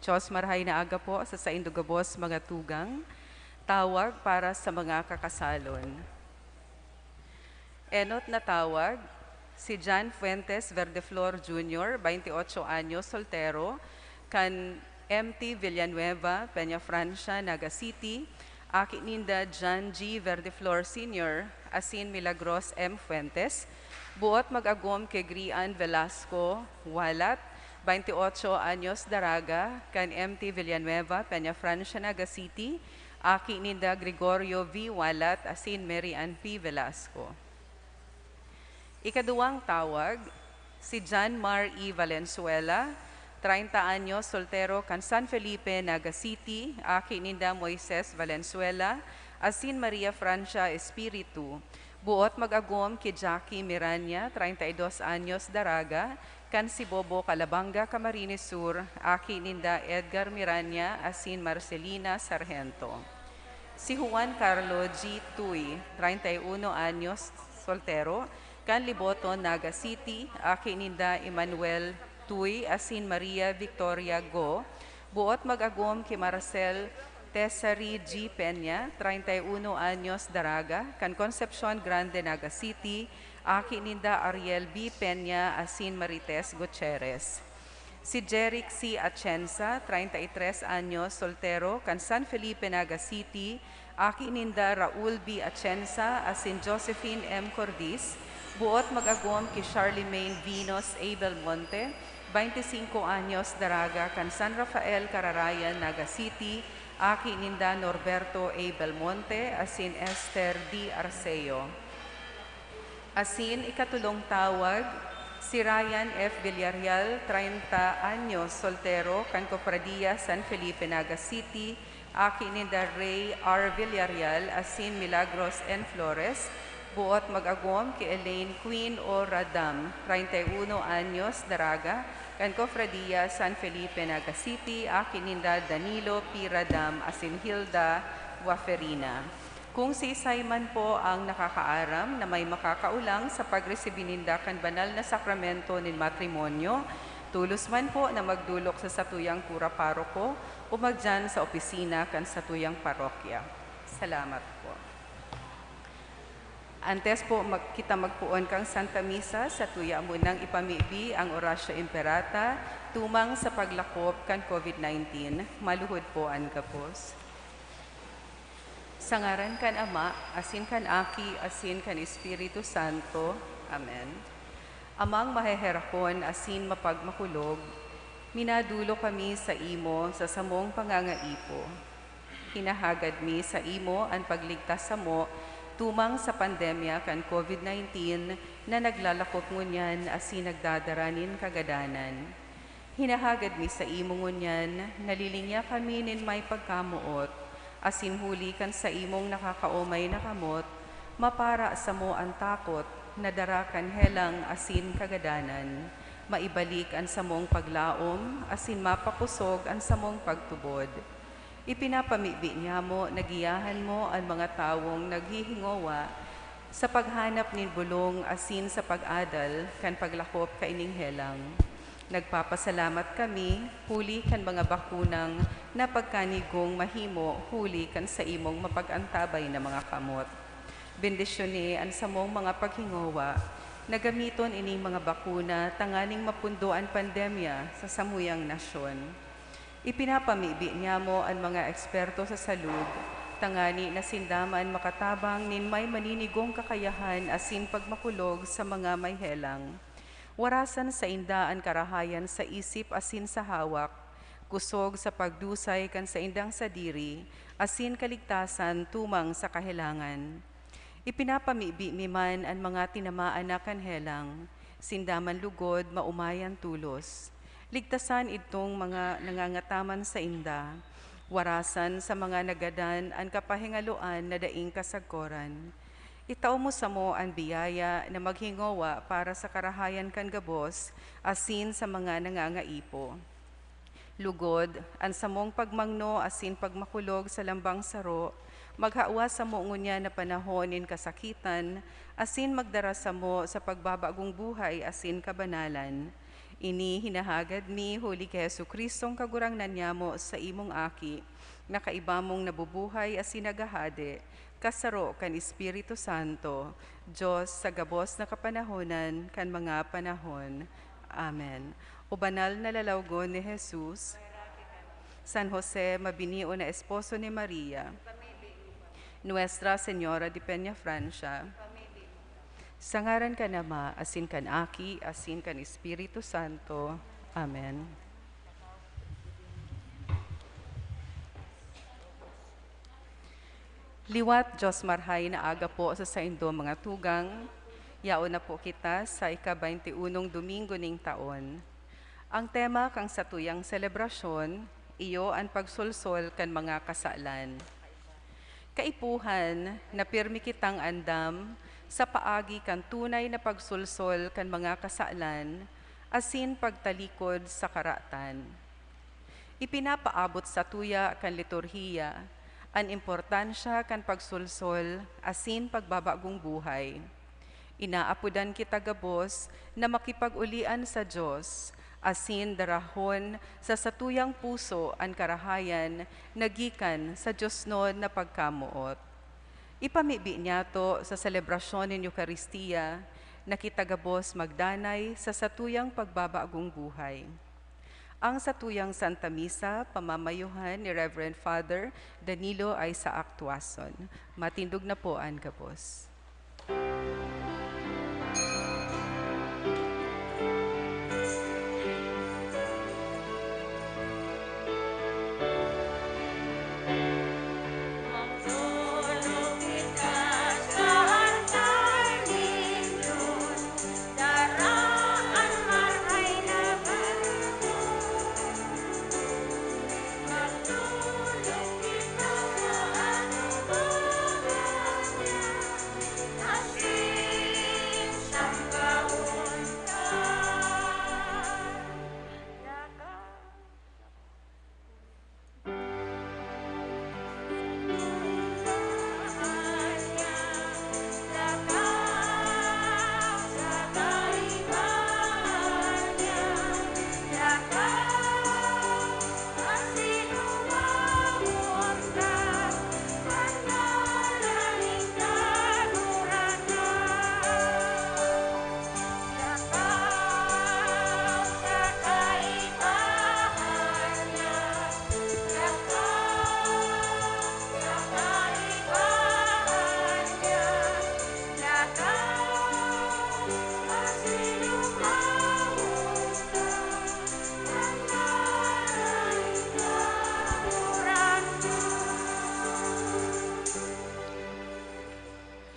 Diyos marhay na aga po sa indugabos mga tugang, tawag para sa mga kakasalon. Enot na tawag, si John Fuentes Verdeflor Jr., 28 anyos, soltero, kan MT Villanueva, Peña Francia, Naga City, aki ninda John G. Verdeflor Sr., asin Milagros M. Fuentes, buot mag-agom kay Grian Velasco Walat, 28 anyos, Daraga, kan MT Villanueva, Peña Francia, Naga City, aki ninda Gregorio V. Walat, asin Mary Ann P. Velasco. Ikaduwang tawag, si John Mar E. Valenzuela, 30 anyos, soltero, kan San Felipe, Naga City, aki ninda Moises Valenzuela, asin Maria Francia Espiritu, buot mag-agom ki Jackie Miranya, 32 anyos, Daraga, kan si Bobo Calabanga, Camarines Sur, aki ninda Edgar Miranya, asin Marcelina Sargento. Si Juan Carlo G. Tuy, 31 anyos, soltero, kan Liboton, Naga City, aki ninda Emmanuel Tuy, asin Maria Victoria Go, buot mag-agom ki Marcel Tesari G. Peña, 31 anyos, Daraga, kan Concepcion Grande, Naga City, aki ninda Ariel B. Peña, asin Marites Gutierrez. Si Jeric C. Atienza, 33 anyos, soltero, kan San Felipe, Naga City, aki ninda Raul B. Atienza, asin Josephine M. Cordis, buot mag-agom ki Charlemagne Vinos A. Belmonte, 25 anyos, Daraga, kan San Rafael, Cararayan, Naga City, aki ninda Norberto A. Belmonte, asin Esther D. Arceo. Asin ikatulong tawag, si Ryan F. Villarreal, 30 anyos, soltero, kan Cofradia, San Felipe, Naga City, aki ninda Ray R. Villarreal, asin Milagros N. Flores, buot mag-agom ki Elaine Queen O. Radam, 31 anyos, Daraga, kan Cofradia, San Felipe, Naga City, aki ninda Danilo P. Radam, asin Hilda Waferina. Kung si Simon po ang nakakaaram na may makakaulang sa pagresibininda kan banal na sakramento ng matrimonyo, tulos man po na magdulok sa satuyang kura paroko o magdyan sa opisina kan satuyang parokya. Salamat po. Antes po kita magpuon kang Santa Misa, sa tuya mo nang ipamibi ang Orasio Imperata, tumang sa paglakop kan COVID-19. Maluhod po ang kapos. Sa ngaran kan Ama, asin kan Aki, asin kan Espiritu Santo. Amen. Amang maheherakon, asin mapagmakulog, minadulo kami sa imo sa samong pangangaipo. Hinahagad mi sa imo ang pagligtas sa mo, tumang sa pandemya kan COVID-19 na naglalakop ngunyan asin nagdadaranin kagadanan. Hinahagad mi sa imo ngunyan, nalilinya kami nin may pagkamuot, asin huli kan sa imong nakakaumay na kamot, mapara sa mo ang takot, nadarakan helang asin kagadanan, maibalik ang samong paglaom, asin mapapusog ang samong pagtubod. Ipinapamibi niya mo, nagiyahan mo ang mga tawong naghihingowa sa paghanap nin bulong asin sa pag-adal kan paglakop kaining helang. Nagpapasalamat kami, huli kan mga bakunang na pagkanigong mahimo, huli kan sa imong mapag-antabay na mga kamot. Bendisyone ang samong mga paghingowa, nagamiton ining mga bakuna tanganing mapundo ang pandemya sa samuyang nasyon. Ipinapamibi niya mo ang mga eksperto sa salud, tangani na sindaman makatabang nin may maninigong kakayahan asin pagmakulog sa mga may helang. Warasan sa indaan karahayan sa isip asin sa hawak, kusog sa pagdusay kan sa indang sadiri, asin kaligtasan tumang sa kahilangan. Ipinapamibi man ang mga tinamaan na kanhelang, sindaman lugod maumayan tulos. Ligtasan itong mga nangangataman sa inda, warasan sa mga nagadan ang kapahingaluan na daing kasagkoran. Itaw mo sa mo ang biyaya na maghingowa para sa karahayan kan gabos, asin sa mga nangangaipo. Lugod, ang samong pagmangno asin pagmakulog sa lambang saro, maghawa sa mo ngunya na panahon in kasakitan, asin magdara sa mo sa pagbabagong buhay asin kabanalan. Ini hinahagad mi, huli kay Hesu Kristong kagurang nanyamo sa imong aki, na kaibamong nabubuhay as sinagahade, kasaro kan Espiritu Santo, Diyos sa gabos na kapanahonan, kan mga panahon. Amen. O banal na lalawgon ni Jesus, San Jose, mabinio na esposo ni Maria, Nuestra Señora de Peña Francia, sa ngaran ka nama, asin kan aki, asin kan Espiritu Santo. Amen. Liwat Diyos marhay na aga po sa saindo mga tugang, yaon na po kita sa ika-21 Domingo ning taon. Ang tema kang satuyang selebrasyon, iyo ang pagsulsol kan mga kasalan. Kaipuhan na pirmi kitang andam, sa paagi kan tunay na pagsulsol kan mga kasalan, asin pagtalikod sa karatan. Ipinapaabot sa tuya kan liturhiya, ang importansya kan pagsulsol, asin pagbabagong buhay. Inaapudan kita gabos na makipag-ulian sa Diyos, asin darahon sa satuyang puso ang karahayan, nagikan sa Diyos noon na pagkamuot. Ipamibi niya to sa selebrasyon ng Eucharistia na kitagabos magdanay sa satuyang pagbabagong buhay. Ang satuyang Santa Misa, pamamayuhan ni Reverend Father Danilo Isaac Tuason. Matindog na po ang gabos.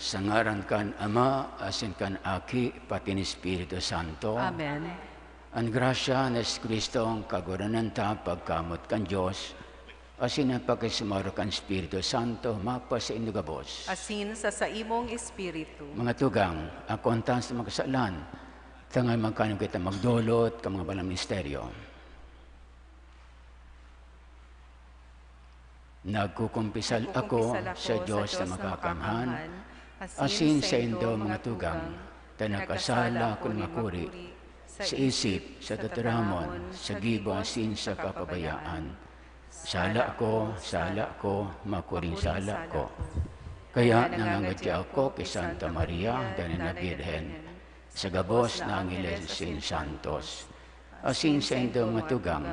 Sa ngaran kan Ama, asin kan Aki, pati ni Espiritu Santo. Amen. Ang grasya na Kristo ang kaguranan ta pagkamot kan Diyos, asin ang pagkisumaro kan Espiritu Santo, mapa sa inyo gabos. Asin sa imong Espiritu. Mga tugang, ako ang taas na magkasalan, tangay magkano kita magdolot ka mga balang misteryo. Nagkukumpisal ako sa Diyos na makakamhan, asin sa indo mga tugang, tanakasala ko makuri, sa isip, sa tataramon, sa gibo asin sa kapabayaan. Sala ko, makuring sala ko. Kaya nangangadya ako kay Santa Maria, Dana Birhen, sa gabos na Angeles sin Santos, asin sa indo mga tugang,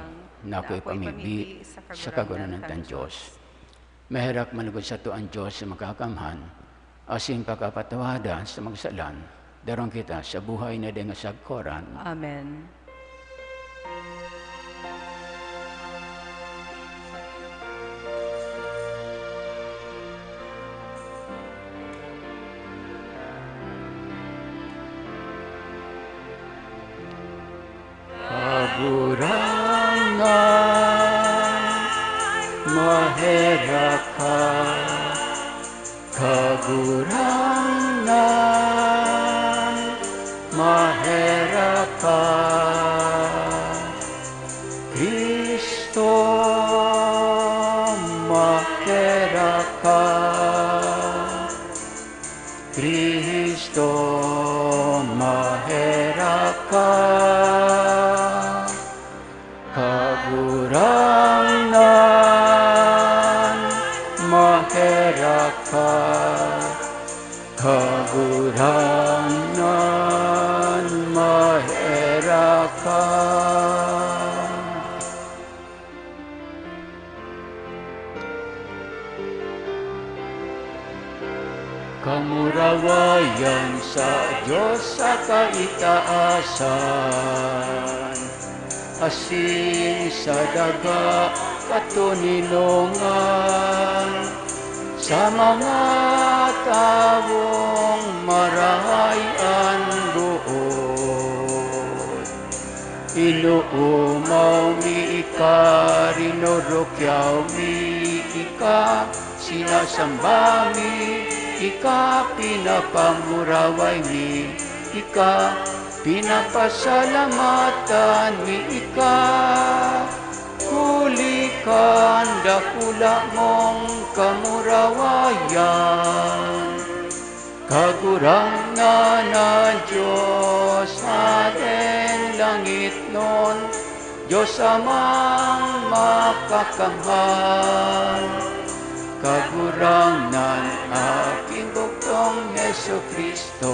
na ako'y pamibi sa kagunanan ng Diyos. Mahirak manugod sa tuan Diyos sa makakamhan, asin pagkapatawada sa magsalan, darong kita sa buhay na dengan sagkoran. Amen. Kagurangan, mahera ka, kagurangan, mahera ka, Kristo, mahera ka, Kristo, mahera ka. maheraka, kagurangan maheraka. Kamurawayan sa Diyos sa kaitaasan, asin sa daga katuninongan, sa mga tawong marahayan buod. Inuumaw mi ika, rinurukyaw mi ika, sinasamba mi ika, pinapamuraway mi ika, pinapasalamatan mi ika. Kulikan dakula mong kamurawayan, kagurangan na Diyos ating langit nun, Diyos amang makakamahal. Kagurangan aking buktong Yesu Kristo,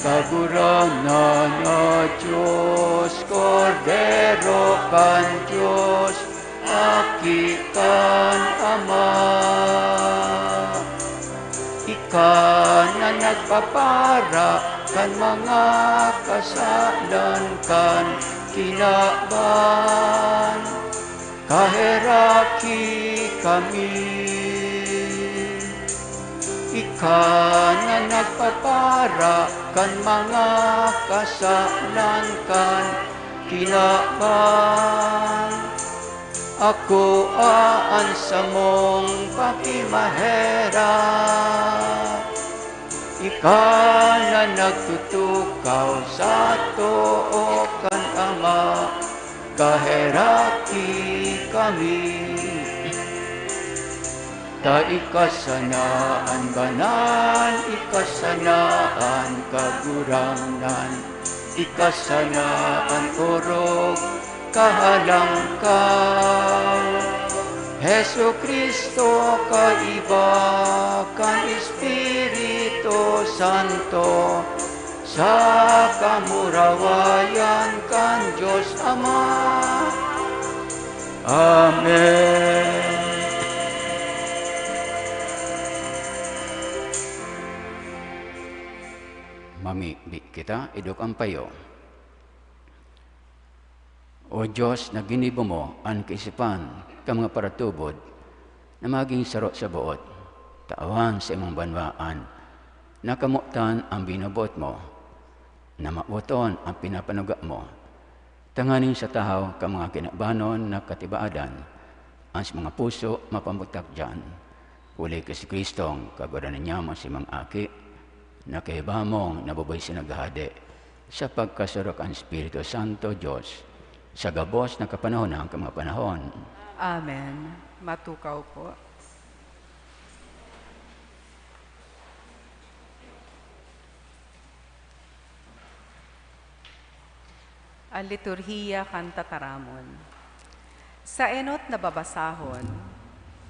kagurangan na Diyos, Kordero kan Diyos, akikan Ama. Ika na nagpapara kan mga kasalan kan kinaban, kaheraki kami. Ika na nagpapara kan mga kasalan kan kinaban, ako aan sa mong pakimahera. Ika na nagtutukaw sa too kan Ama, kaheraki kami. Ta ikasanaan banan, ikasanaan kagurangan, ikasanaan orog, kahalangkaw. Hesu Kristo kaiba kan Espiritu Santo, sa kamurawayan kan Diyos Ama. Amen. Mamikbi kita, idok ang payo. O Diyos, na ginibo mo ang kaisipan ka mga paratubod na maging sarot sa buot, tawan sa imong banwaan, nakamutan ang binabot mo, na mabuton ang pinapanuga mo, tanganin sa tahaw ka mga kinabanon na katibaadan, ang sa mga puso mapambutak dyan. Huli ka si Kristong, kaguranan niya mo si mga aki, na kaiba mong nabuboy sinaghade, sa pagkasurok ang Espiritu Santo Diyos, sa gabos na kapanahon ng mga panahon. Amen. Matukaw po. Ang liturhiya kan tataramon. Sa enot na babasahon,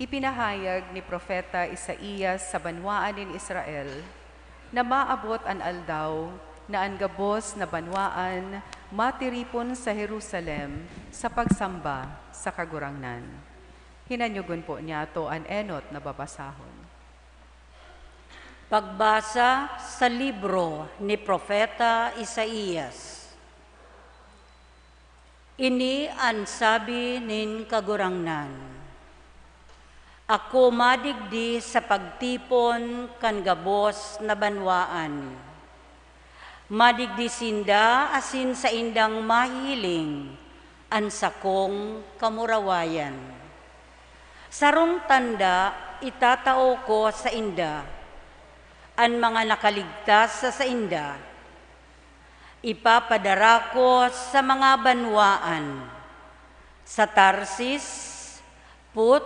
ipinahayag ni Propeta Isaías sa banwaan in Israel na maabot an aldaw na ang gabos na banwaan matiripon sa Jerusalem sa pagsamba sa kagurangnan. Hinanyugon po niya to an enot na babasahon. Pagbasa sa libro ni Propeta Isaías. Ini ang sabi nin kagurangnan. Ako madigdi sa pagtipon kan gabos na banwaan. Madigdi sinda asin sa indang mahiling, an sakong kamurawayan. Sarong tanda itatao ko sa inda, an mga nakaligtas sa inda. Ipapadara ko sa mga banwaan, sa Tarsis, Put,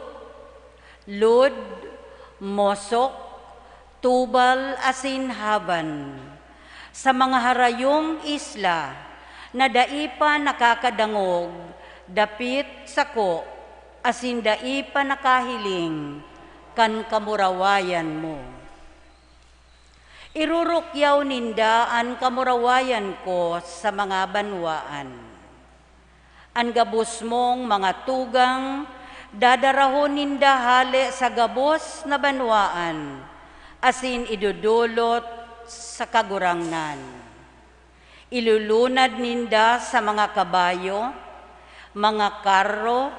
Lud, Mosok, Tubal, asin Haban, sa mga harayong isla na daipa nakakadangog, dapit sako, asin dai pa nakahiling kan kamurawayan mo. Irurukyaw ninda an kamurawayan ko sa mga banwaan. An gabos mong mga tugang, dadarahon ninda hali sa gabos na banwaan, asin idudulot sa kagurangnan. Ilulunad ninda sa mga kabayo, mga karro,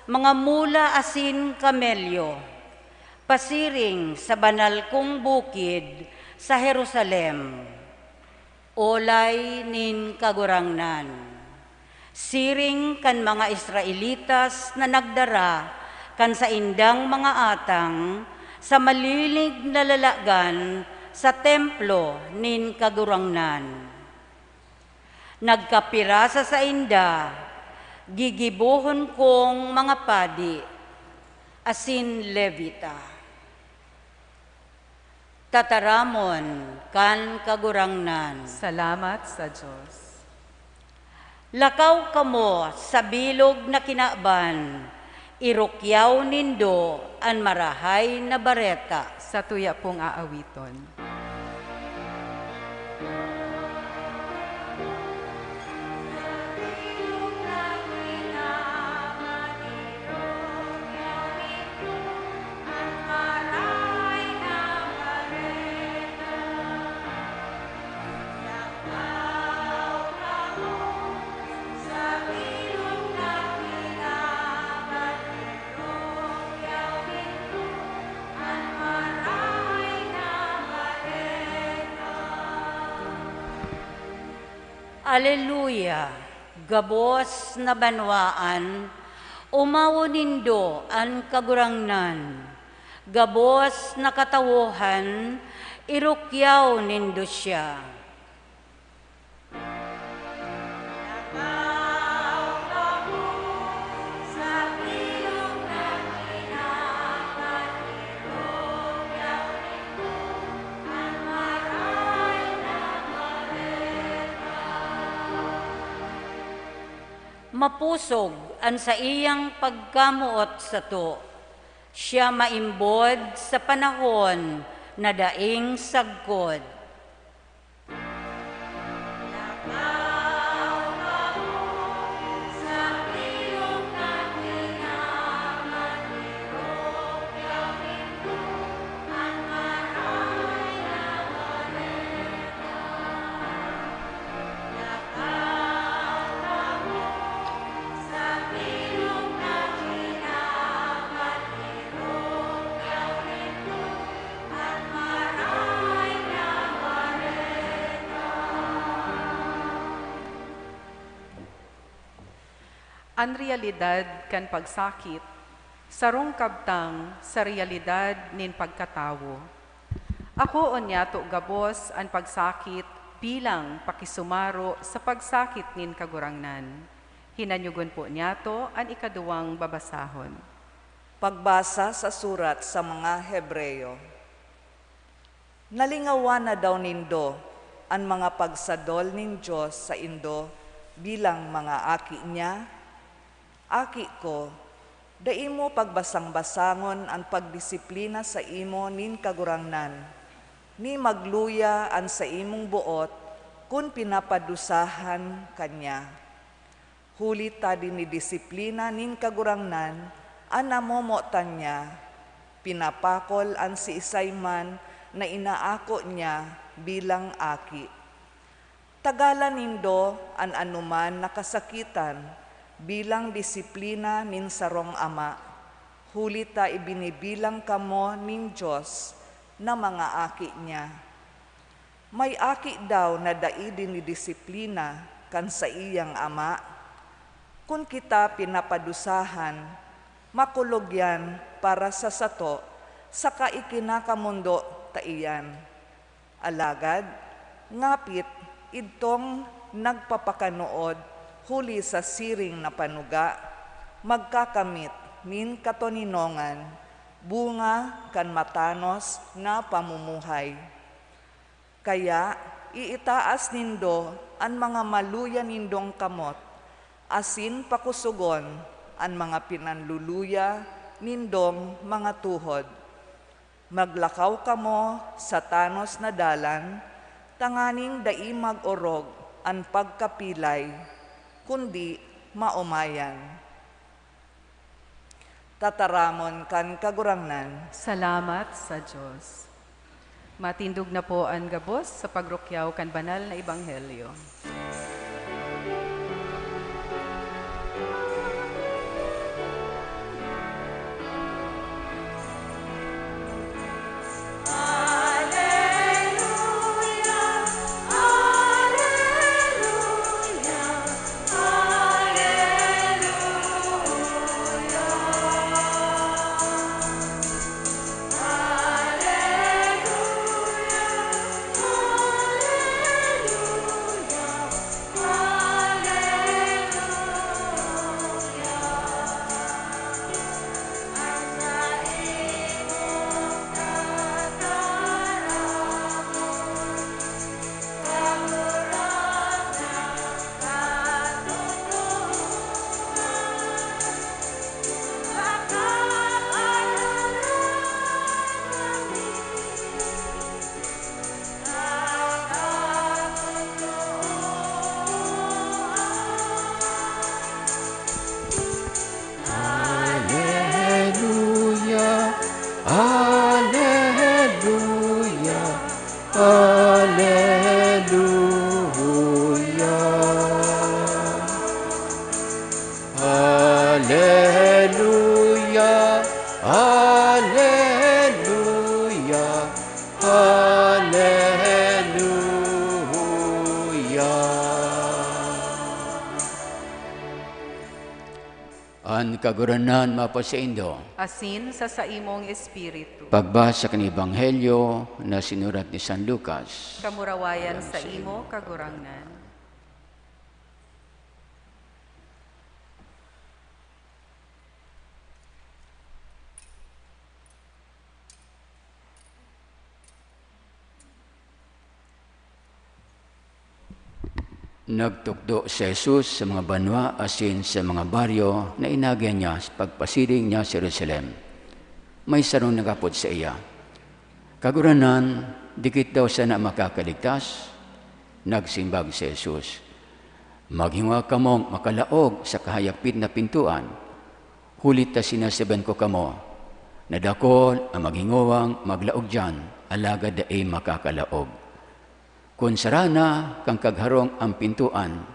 mga mula asin kamelyo, pasiring sa banal kong bukid sa Jerusalem. Olay nin kagurangnan. Siring kan mga Israelitas na nagdara kan sa indang mga atang sa malilig na lalagan sa templo nin kagurangnan. Nagkapirasa sa inda, gigibuhon kong mga padi, asin levita. Tataramon kan kagurangnan. Salamat sa Diyos. Lakaw kamo sa bilog na kinaban, irukyaw nindo an marahay na bareta. Sa tuya pong aawiton. Aleluya! Gabos na banwaan, umawo nindo an kagurangnan. Gabos na katawuhan, irukyaw nindo siya. Mapusog an sa iyang pagkamuot sa to, siya maimbod sa panahon na daing sagkod. Ang realidad kan pagsakit, sarong kabtang sa realidad nin pagkatawo. Ako onyato gabos ang pagsakit bilang pakisumaro sa pagsakit nin kagurangnan. Hinanyugon po niyato ang ikaduwang babasahon. Pagbasa sa surat sa mga Hebreyo. Nalingawan na daw nindo ang mga pagsadol nin Diyos sa indo bilang mga aki niya. Aki ko, dai mo pagbasang-basangon ang pagdisiplina sa imo nin kagurangnan, ni magluya an sa imong buot kung pinapadusahan kanya. Huli ta din ni disiplina nin kagurangnan, anamomotan niya, pinapakol an si isayman na inaako niya bilang aki. Tagalan nindo an anuman nakasakitan, bilang disiplina nin sarong ama, huli ta ibinibilang kamo nin Diyos na mga aki niya. May aki daw na daidin ni disiplina kan sa iyang ama. Kung kita pinapadusahan, makulog yan para sa sato, sa kaikinakamundo taiyan. Alagad, ngapit idtong nagpapakanood huli sa siring na panuga, magkakamit nin katoninongan, bunga kan matanos na pamumuhay. Kaya iitaas nindo ang mga maluya nindong kamot, asin pakusugon ang mga pinanluluya nindong mga tuhod. Maglakaw kamo sa tanos na dalan, tanganing dai mag-orog ang pagkapilay, kundi maumayan. Tataramon kan kagurangnan. Salamat sa Diyos. Matindog na po ang gabos sa pagrukyaw kan banal na ebanghelyo. Ang kaguranan mapasaindo. Asin sa imong espiritu. Pagbasa kan Ebanghelyo na sinurat ni San Lucas. Kamurawayan sa imo kagurangnan. Nagtukdo si Jesus sa mga banwa asin sa mga baryo na inagyan niya sa pagpasiring niya sa Jerusalem. May sarong nagapod sa iya. Kaguranan, dikit daw siya na makakaligtas. Nagsimbag si Jesus. Maghinga kamong makalaog sa kahayapit na pintuan. Hulit ta sinasaban ko kamo, na dakol ang maghingawang maglaog dyan, alagad ay makakalaog. Kung sarana kang kagharong ang pintuan,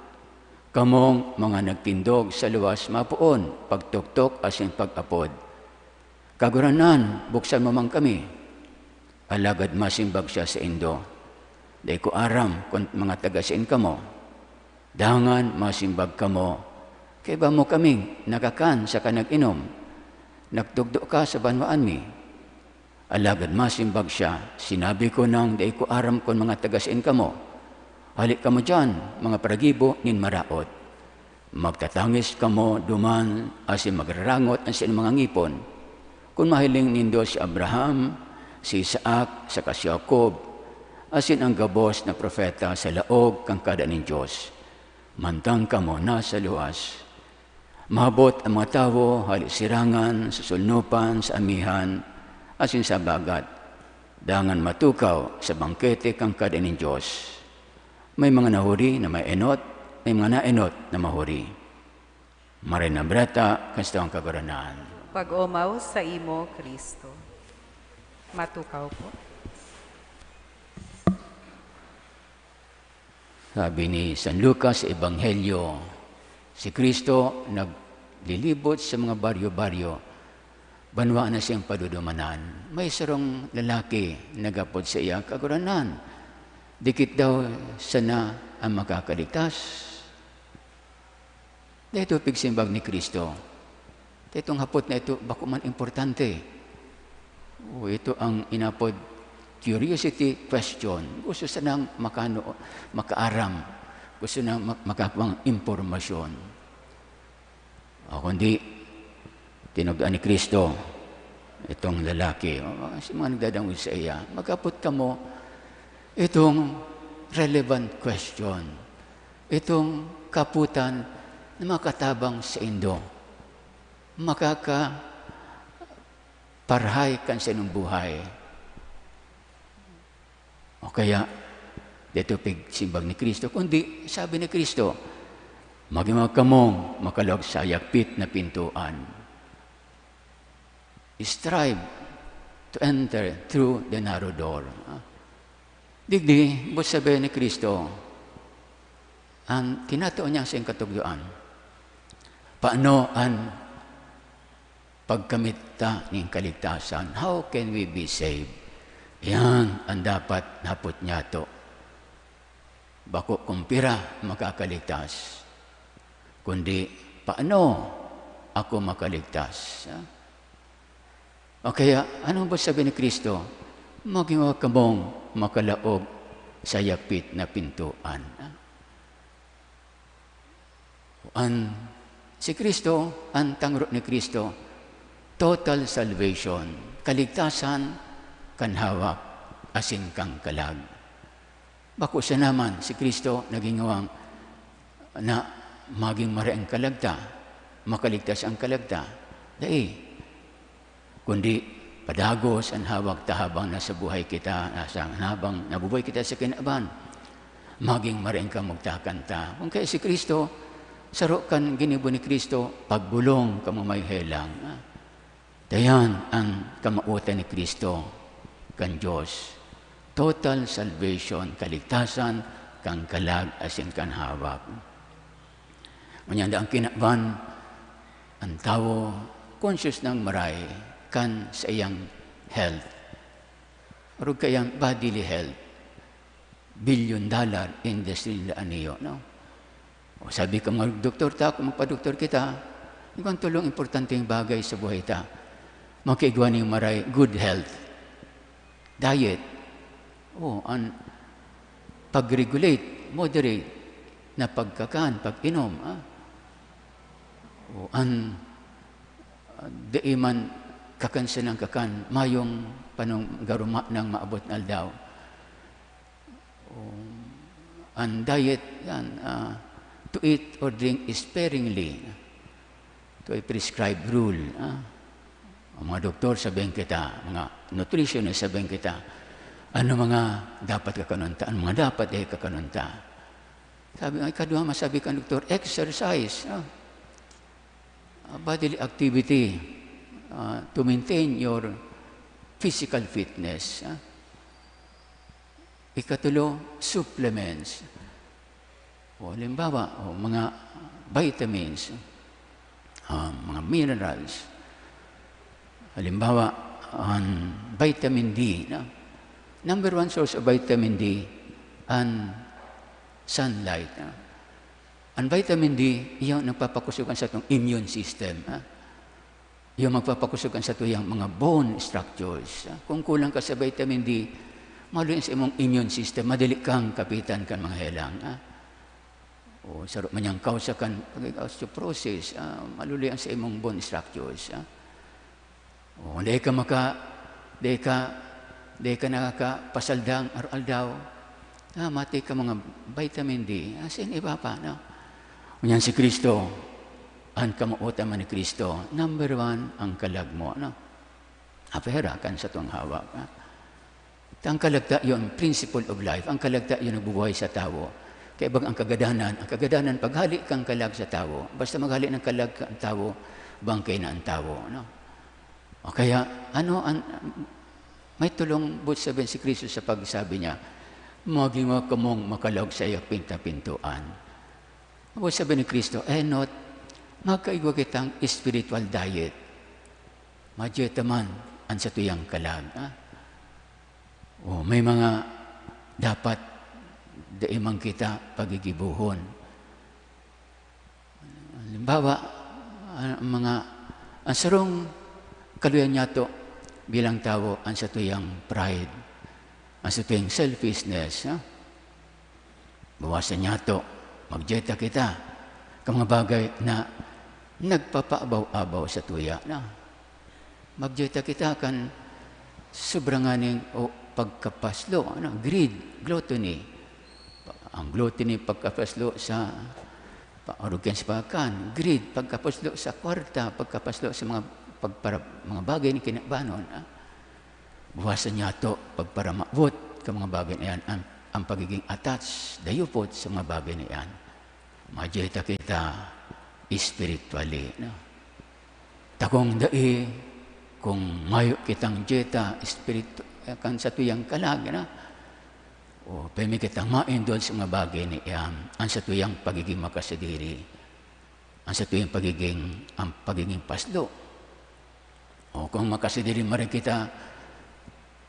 kamong mga nagtindog sa luwas mapuon, pagtuktok asin pag-apod. Kaguranan, buksan mo man kami. Alagad masimbag siya sa indo. Dahil ko aram kung mga tagasin kamo. Dangan masimbag kamo. Kaya ba mo kaming nakakan sa kanag-inom? Nagtugdo ka sa banwaan mi. Alagad masimbag siya, sinabi ko nang dahil ko aram kon mga tagasin kamo. Halik kamo dyan, mga paragibo nin maraot. Magtatangis kamo duman asin magrarangot ang sin mga ngipon. Kung mahiling nindo si Abraham, si Isaac, sa si Jacob, asin ang gabos na propeta sa laog kang kada nin Diyos. Mantang kamo na sa luwas. Mahabot ang mga tawo, halik sirangan, sa sulnupan, sa amihan, asin sa bagat, dangan matukaw sa bangkete kang kada nin Diyos. May mga nahuri na may enot, may mga naenot na mahuri. Maray na brata, kansta ang kaguranan. Pag-umaw sa imo, Kristo. Matukaw po. Sabi ni San Lucas sa Ebanghelyo, si Kristo naglilibot sa mga baryo-baryo. Banwa na siyang padudumanan. May sarong lalaki nagapod sa iya kaguranan. Dikit daw sana ang makakaligtas. Dito pigsimbag ni Kristo. Itong hapot na ito, bako man importante. Ito ang inapod curiosity question. Gusto sanang makaaram. Gusto nang makapang impormasyon. Kundi tinugdaan ni Kristo, itong lalaki, si mga nagdadangod sa iya, magkapot ka mo itong relevant question, itong kaputan na makatabang sa indo. makakaparhay kan sa inyong buhay. O kaya, dito pigsimbag ni Kristo, kundi sabi ni Kristo, maging kamong makalog sa yapit na pintuan. Strive to enter through the narrow door. Digdi, but sabi ni Kristo, ang kinatuon niya sa iyong katugyoan, paano ang pagkamita ng kaligtasan? How can we be saved? Yan ang dapat napot niya to. Bako kumpira makakaligtas, kundi paano ako makaligtas? O kaya, ano ba sabi ni Kristo? Maging kamong makalaog sa yapit na pintuan. Si Kristo, ang tangro ni Kristo, total salvation, kaligtasan, kanhawak, asin kang kalag. Bako siya naman, si Kristo, nagingawang na maging mari ang kalagta, makaligtas ang kalagta, kundi padagos ang hawak tahabang nasa buhay kita, habang nabubuhay kita sa kinaban, maging mari ka magtakanta. Kung kaya si Kristo, saro kan ginibo ni Kristo, pagbulong ka may helang. Dayan ang kamautan ni Kristo kan Diyos. Total salvation, kaligtasan, kang kalag, asin kan hawak. Manyanda ang kinaban, ang tao, conscious ng maray, kan sa iyang health. Or kayang bodily health. $1 billion industry na aniyo, no? O sabi ka mga doktor ta, kung magpa-doktor kita, yung tulong importanteng bagay sa buhay ta. Makiigwa ng maray, good health. Diet. Ang pag-regulate, moderate, na pagkakan, pag-inom. Daiman kakansa ng kakan, mayong panong garuma ng maabot na aldaw. Ang diet, yan, to eat or drink sparingly. Ito ay prescribed rule. Ang mga doktor sabihin kita, mga nutritionist sabihin kita, ano mga dapat kakanunta, ano mga dapat kakanunta. Sabi nga, ikaduha masabi ka doktor, exercise, bodily activity, to maintain your physical fitness. Ikatulo, supplements. Halimbawa, mga vitamins, mga minerals. Halimbawa, vitamin D. Number one source of vitamin D, ang sunlight. Ang vitamin D, yung nagpapakusugan sa itong immune system. Yung magpapakusugan sa itong mga bone structures. Kung kulang ka sa vitamin D, maluin sa imong immune system, madali kang kapitan kan mga helang. Sarap man yung kausa kan osteoporosis, malulian sa imong bone structures. Di ka nakakapasaldang araw-aldaw, mati ka mga vitamin D, asin iba pa, no? Kunyan si Kristo, ang kamuutan man ni Kristo, number one, ang kalag mo, no? Apera kan sa itong hawak. Ang kalagta yun, principle of life, ang kalagta yun nagbubuhay sa tao. Kaya bang ang kagadanan, paghali kang kalag sa tao, basta maghali ng kalag ang tao, bangkay na ang tao, no? O kaya, may tulong but sabihin si Kristo sa pagsabi niya, maging kamong makalog sa iyong pintuan. But sabi ni Kristo, magkaigwa kitang spiritual diet. Madyeta man ang sa tuyang kalag. May mga dapat daimang kita pagigibuhon. Halimbawa, ang sarong kaluyan niya to, bilang tao, ang sa tuyang pride, ang sa tuyang selfishness. Bawasan niya ito, magjeta kita, ka mga bagay na nagpapaabaw-abaw sa tuya. Magjeta kita kan sobranganing pagkapaslo, greed, gluttony. Ang gluttony, pagkapaslo sa arrogance pagkan, greed, pagkapaslo sa kwarta, pagkapaslo sa mga bagay ni kinabanon. Buwasan niya ito, pagparamabot ka mga bagay na yan, ang pagiging attached, dayupot sa mga bagay na yan. Majeta kita spiritually. No? Takong dai, kung mayo kitang jeta, kan sa tuyang kalag, na? O pwede kitang maindol sa mga bagay na yan, ang sa tuyang pagiging makasadiri, ang sa tuyang pagiging paslo. O kung makasadiri marin kita,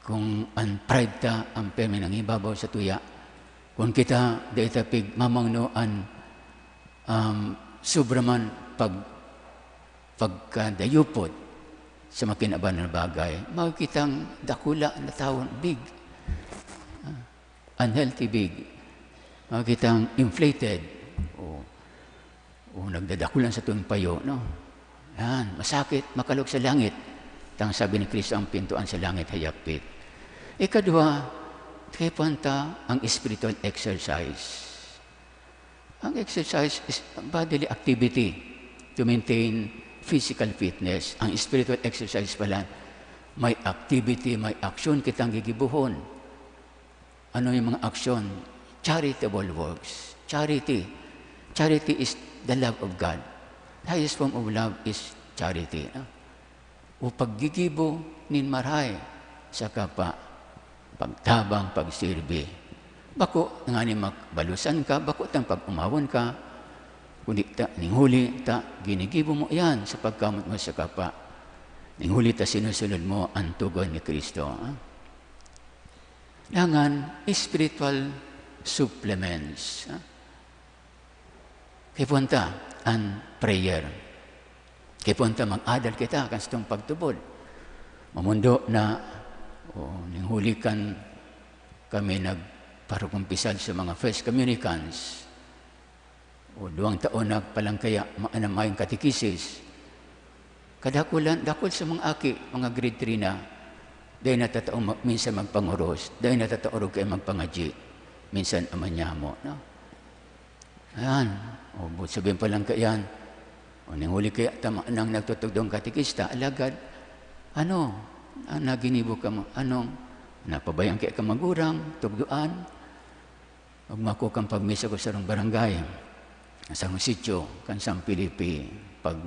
kung ang pride ta, ang pwede nang ibabaw sa tuya, kung kita, dahil tapig mamangnoan, sobraman pagkadayupod sa makinaban na bagay, makikitang dakula na tawon, big, unhealthy big, makikitang inflated, o nagdadakulan sa tuwing payo, no? Yan, masakit, makalog sa langit. Tang sabi ni Kristo, ang pintuan sa langit hayapit. Ikadua, kaya panta ang spiritual exercise. Ang exercise is bodily activity to maintain physical fitness. Ang spiritual exercise pala, may activity, may action kitang gigibuhon. Ano yung mga action? Charitable works. Charity. Charity is the love of God. The highest form of love is charity. No? O paggigibo nin maray sa kapa, pagtabang, pagsirbi. Bako nga ni makbalusan ka, bako tang pag-umawon ka, kundi ta, ninghuli ta, ginigibo mo yan sa pagkamot mo sa kapa. Ninghuli ta, sinusunod mo ang tugon ni Kristo. Langan, spiritual supplements. Kaya punta, ang prayer. Kaya punta, mag-adal kita kasi itong pagtubod. Mamundo na, ninghuli kan kami nagparukumpisal sa mga first communicants. 2 taon nagpalangkaya, mayong katikisis. Kadakulan, dakol sa mga aki, mga grade 3 na, dahil natatao minsan magpanguros, dahil natatao kayo magpangaji, minsan amanyamo. No? Ayan, sabihin pa lang kayan, ninghuli kaya tama nang nagtutugdong katikista, alagad, ang naginibo ka mo, napabayang kaya ka magurang, tugduan, magmako kang pagmisa ko sa rong barangay, sa sityo, kan San Felipe, pag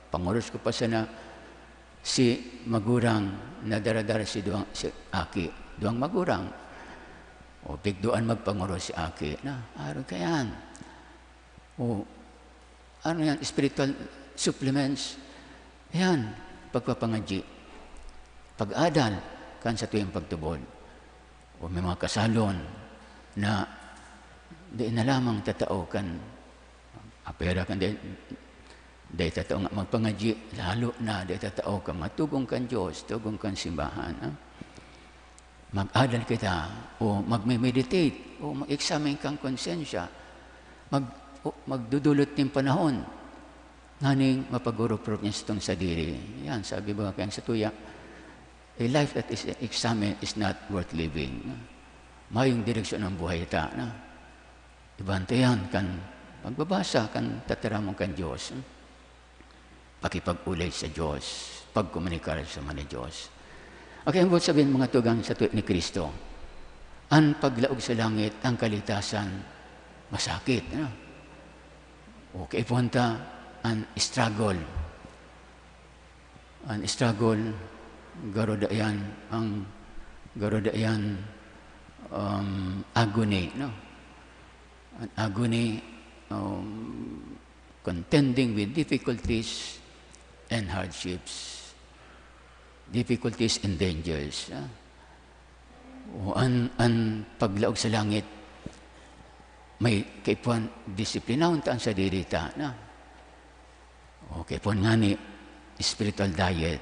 panguros ko pa sana, si magurang, nadaradara si aki, duang magurang, o pigduan magpanguros si aki, araw kayan, yan, spiritual supplements, yan, pagpapangadji, pag-adal, kan sa tuyong pagtubod, o may mga kasalon na di na lamang tatao kan apera kan di tatao nga magpangadji, lalo na di tatao ka matugong kan Diyos, tugong kan simbahan. Mag-adal kita, o mag-meditate, o mag-examine kang konsensya, magdudulot ng panahon, nganing mapaguro-proof niya sa itong sadiri. Yan, sabi ba kayang sa tuya, a life that is examined is not worth living. Mayong direksyon ng buhay ita. Ibantayan kan pagbabasa, kan tataramong kan Diyos. Pakipag-ulay sa Diyos, pagkomunikar sa mga Diyos. Okay, ang sabihin mga tugang sa tuwid ni Kristo, ang paglaog sa langit, ang kalitasan, masakit. Okay, punta, ang struggle. Ang struggle, garodayan, agony, no? An agony, contending with difficulties and hardships, difficulties and dangers. Ang paglaog sa langit, may kaipuan disiplinahon taan sa dirita. Kaipuan nga ni spiritual diet.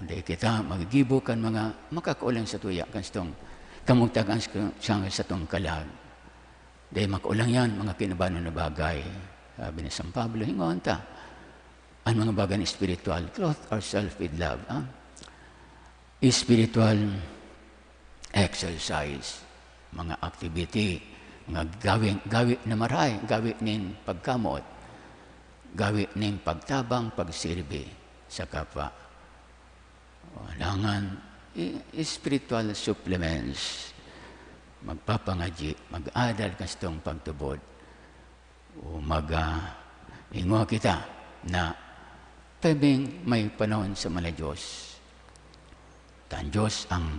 Dahil kita magigibo kan mga makakaulang sa tuya kan itong kamugtagan sa itong kalag. Dahil makaulang yan, mga kinabanon na bagay. Sabi ni San Pablo, hingon ta. Ang mga bagay na spiritual, clothe ourselves with love. Spiritual exercise, mga activity, nga gawi na maray, gawi nin pagkamot, gawi nin pagtabang, pagsirbi sa kapwa. Langan spiritual supplements, magpapangaji, mag-adal kastong pagtubod, o ingo kita na pwedeng may panahon sa mga Diyos. Tan Diyos ang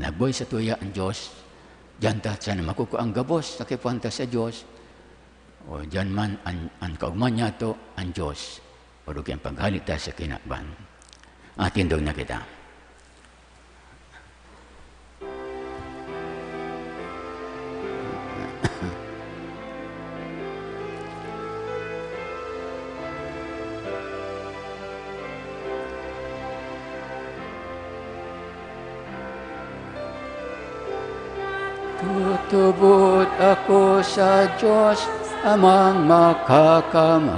nagboy sa tuya ang Diyos, diyan ta sana makuko ang gabos na kipuanta sa Diyos, o diyan man ang kaugman niya to ang Diyos, o yung paghalit ta sa kinakban. Atindog na kita. Tutubod ako sa Diyos amang makakamhan,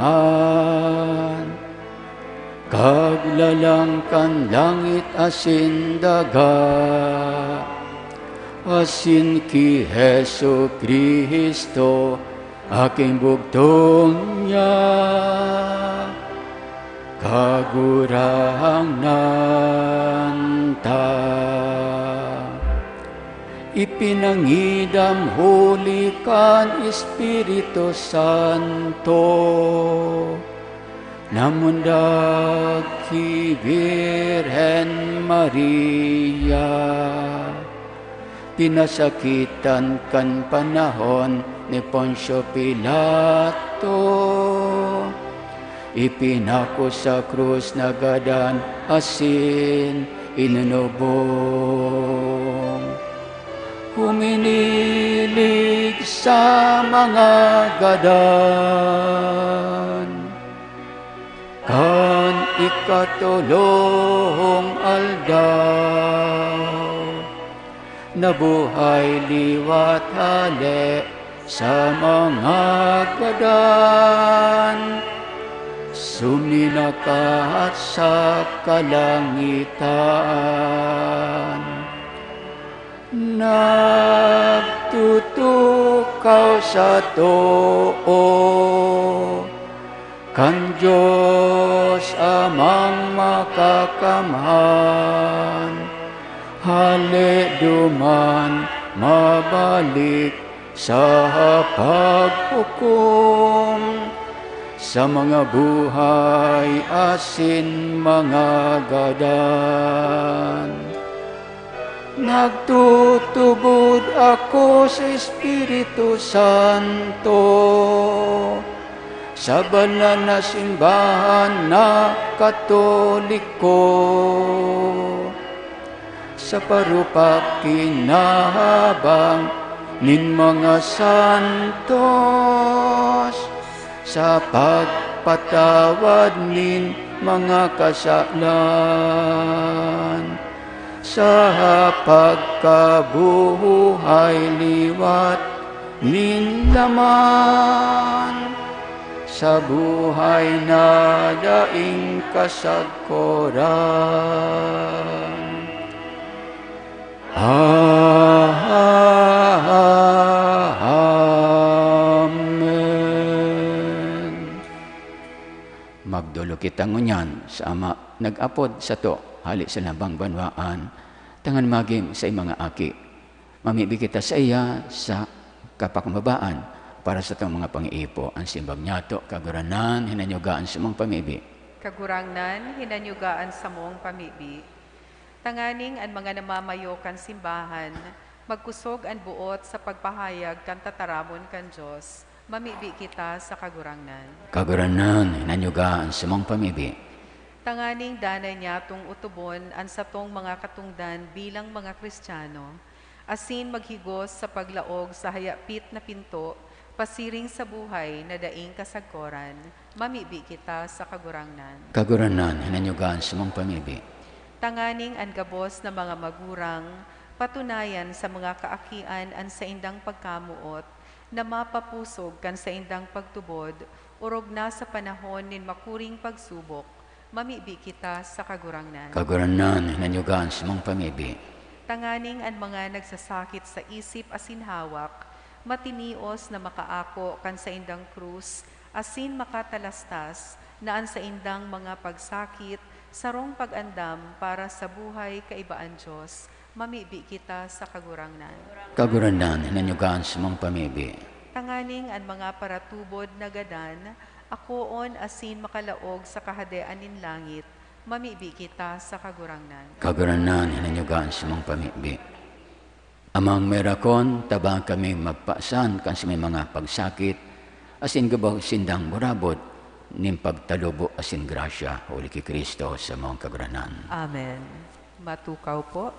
kaglalangkan langit asin daga, asin ki Hesu Kristo aking bugtong niya, kagurang nanta. Ipinangidam huli kan Espiritu Santo, namundag ki Birhen Maria, pinasakitan kan panahon ni Poncio Pilato, ipinako sa krus na gadan asin inunubong. Huminilig sa mga gadan, kan ikatulong aldaw, nabuhay liwat hali sa mga gadan, suminakat sa kalangitan. Nagtutukaw sa too, kan Diyos amang makakamhan, hali duman mabalik sa paghukom, sa mga buhay asin mga gadan. Nagtutubod ako sa Espiritu Santo, sa banal na simbahan na Katoliko, sa parupak kinahabang nin mga santos, sa pagpatawad nin mga kasalan, sa pagkabuhay liwat nin laman, sa buhay na daing kasagkoran. Amen. Magdulo kita ngunyan sa ama nag-apod sa to, hali sa labang banwaan, tangan magim sa mga aki. Mamibi kita sa iya sa kapakmabaan para sa itong mga pangiipo. Ang simbag nyato, kaguranan, hinanyugaan sa mong pamibi. Kagurangnan, hinanyugaan sa mong pamibi. Tanganing ang mga namamayo kan simbahan, magkusog ang buot sa pagpahayag kan tataramon kan Diyos. Mamibi kita sa kagurangnan. Kaguranan, hinanyugaan sa mong pamibi. Tanganing danay niya tung utubon ang satong mga katungdan bilang mga Kristiyano, asin maghigos sa paglaog sa hayapit na pinto, pasiring sa buhay na daing kasagkoran, mamibi kita sa kagurangnan. Kaguranan, hinanyugaan sa mong pamibi. Tanganing ang gabos na mga magurang, patunayan sa mga kaakian ang sa indang pagkamuot, na mapapusog kan sa indang pagtubod, urog na sa panahon nin makuring pagsubok, mamibi kita sa kagurangnan. Kaguranan, hinanyugaan sa mong pamibi. Tanganing ang mga nagsasakit sa isip asin hawak, matinios na makaako kan sa indang krus, asin makatalastas, naan sa indang mga pagsakit, sarong pag-andam para sa buhay kaibaan Diyos, mamibi kita sa kagurangnan. Kaguranan, hinanyugan sa mong pamibi. Tanganing ang mga paratubod na gadan, akoon asin makalaog sa kahadean nin langit, mamibi kita sa kagurangnan. Kaguranan, hinanyugan sa mong pamibi. Amang merakon, tabang kami magpaasan kan sa may mga pagsakit, asin gabaw sindang murabot, ning pagtalubo asin grasya, uli ki Kristo sa mong kaguranan. Amen. Matukaw po.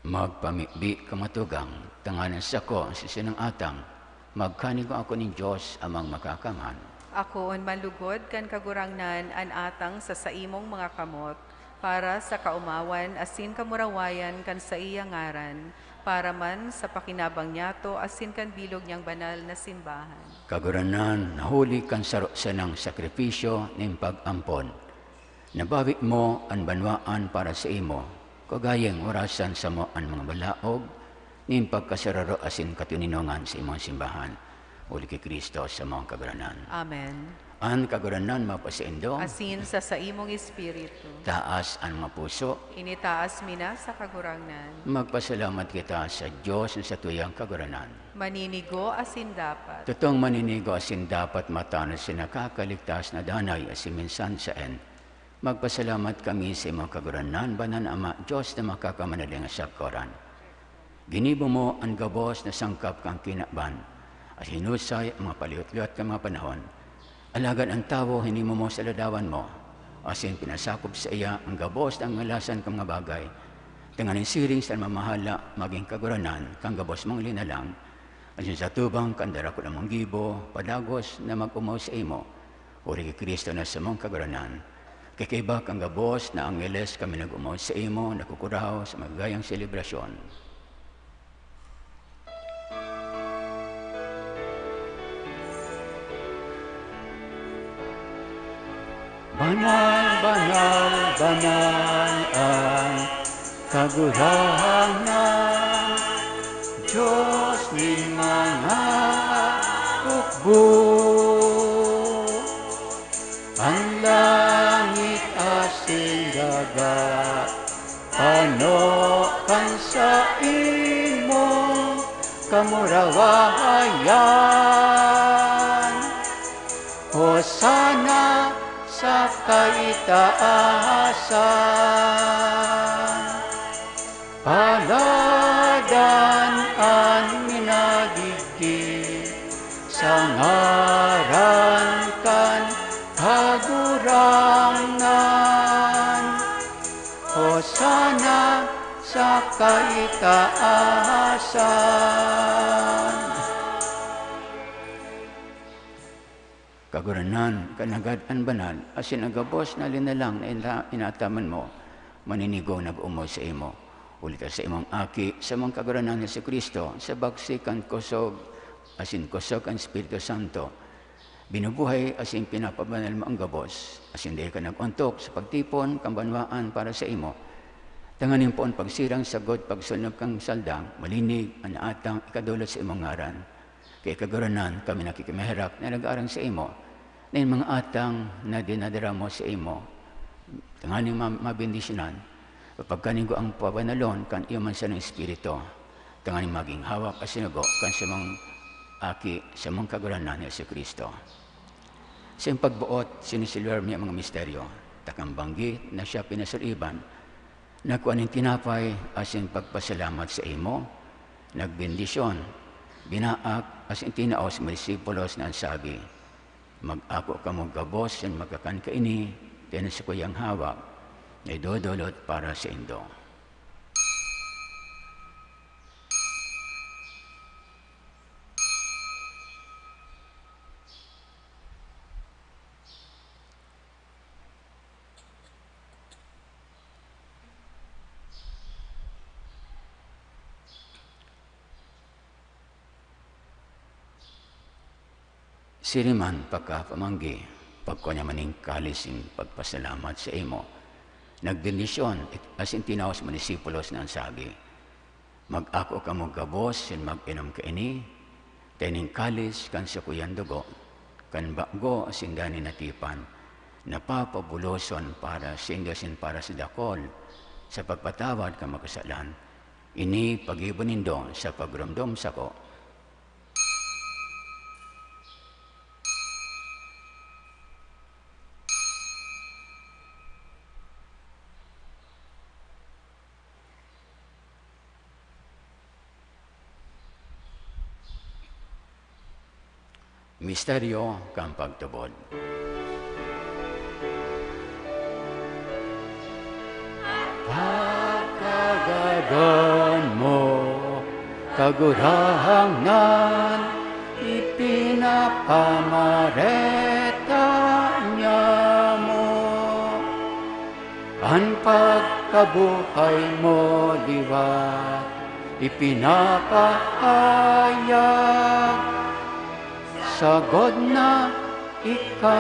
Magpamibi kamatugang, tanganan sa ko, sa sinang atang, magkanigo ako ng Diyos amang makakamhan. Akoon malugod kan kagurangnan an atang sa saimong mga kamot, para sa kaumawan asin kamurawayan kan sa iyang ngaran, para man sa pakinabang niyato asin kan bilog niyang banal na simbahan. Kaguranan, nahuli kan saro sa ng sakripisyo ng pag-ampon. Nabawi mo ang banwaan para sa imo, kagayang orasan sa mo ang mga balaog, ng pagkasararo asin katuninongan sa imong simbahan. Uli kay Kristo sa mga kaguranan. Amen. Ang kaguranan mapasindo, Asin sa saimong espiritu, taas ang mga puso, initaas mina sa kagurangnan. magpasalamat kita sa Diyos sa tuyang kaguranan. Maninigo asin dapat. Totoong maninigo asin dapat matanos sa nakakaligtas na danay asin minsan sa en. Magpasalamat kami sa mga kaguranan, banan Ama, Diyos na makakamanaling sa koran. Ginibo mo ang gabos na sangkap kang kinaban, at hinusay ang mga paliot-liot ka mga panahon. Alagan ang tao, hinimo mo sa ladawan mo, asin pinasakop sa iya ang gabos ng ngalasan kang mga bagay. Tanganin siring sa mamahala, maging kaguranan, kang gabos mong linalang, asin sa tubang kandara ko namang gibo, padagos na mag-umaw sa imo, uri kay Kristo na sa mong kaguranan. Kakaiba kang gabos na angeles kami nag-umaw sa imo, nakukuraw sa magayang selebrasyon. Banal, banal, banal ang kaguranan, Diyos ni mga hukbo. kamurawayan. Hosana sa kaitaasan. Paladan ang minadigdig sa ngaran kan kagurangan. Hosana sa kaitaasan. Kaguranan, kanagad-an banal, asin agabos na linalang na inataman mo, maninigo nag-umoy sa imo. Ulit sa imong aki, sa mong kaguranan ni si Kristo, sa bagsikan kusog, asin kusog ang Espiritu Santo. Binubuhay asin pinapabanal mo ang gabos, asin dahil ka nag-untok sa pagtipon, kambanwaan para sa imo. Tanganin po ang pagsirang sagod, pagsunod kang saldang, malinig, anaatang, ikadulot sa imong ngaran. Kaya kaguranan kami nakikimahirap na nag-arang sa imo, na yung mga atang na dinadara mo sa imo. Tanganin mabindisyonan, kapag kanin ko ang pabanalon, kan iyo man sa ng Espiritu. Tanganin maging hawak at sinugo, kan sa mga aki, sa mga kaguranan ni si Kristo. Sa iyong pagbuot, sinisilwer niya mga misteryo, takang banggit na siya pinasuliban, nakuha ng tinapay asin pagpasalamat sa imo, nagbendisyon, binaak asin tinaos mga disipulos na sabi, mag-ako ka mong gabos yan magkakan ka ini, tiyan sa kuyang hawak, na idodolot para sa indo. Siriman pagkapamanggi, pagko niya maning kalising pagpasalamat sa imo. Nagbendisyon, asin tinaos mo disipulos na sabi, mag-ako ka mong gabos, yan mag-inom ka ini, tening kalis kan sa kuyan dugo, kan bago asin dani natipan, napapabuloson para sa indosin para sa dakol, sa pagpatawad ka makasalan, ini pag-ibunindo sa pagramdom sa ko. Misteryo kang pagtubod. Pagkagagan mo, kagurangan, ipinapamareta niya mo. Ang pagkabuhay mo liwat, ipinapahayag, sagod na ikamatong.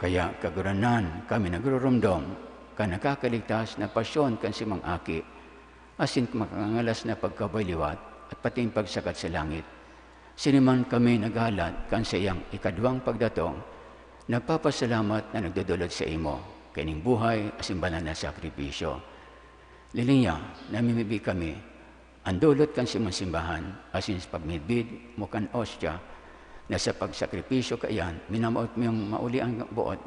Kaya kaguranan kami nagrurumdom, ka nakakaligtas na pasyon kan si Mang Aki, asin makangalas na pagkabayliwat at pati pagsakat sa langit. Siniman kami naghalat kan sa iyang ikadwang pagdatong, nagpapasalamat na nagdudulot sa imo, kining buhay asin banal na sakripisyo. Lilinya, namimibi kami, ang dulot kan si simbahan, asin sa pagmidbid mo kan ostya, na sa pagsakripisyo kayan, minamaot mo yung mauli ang buot.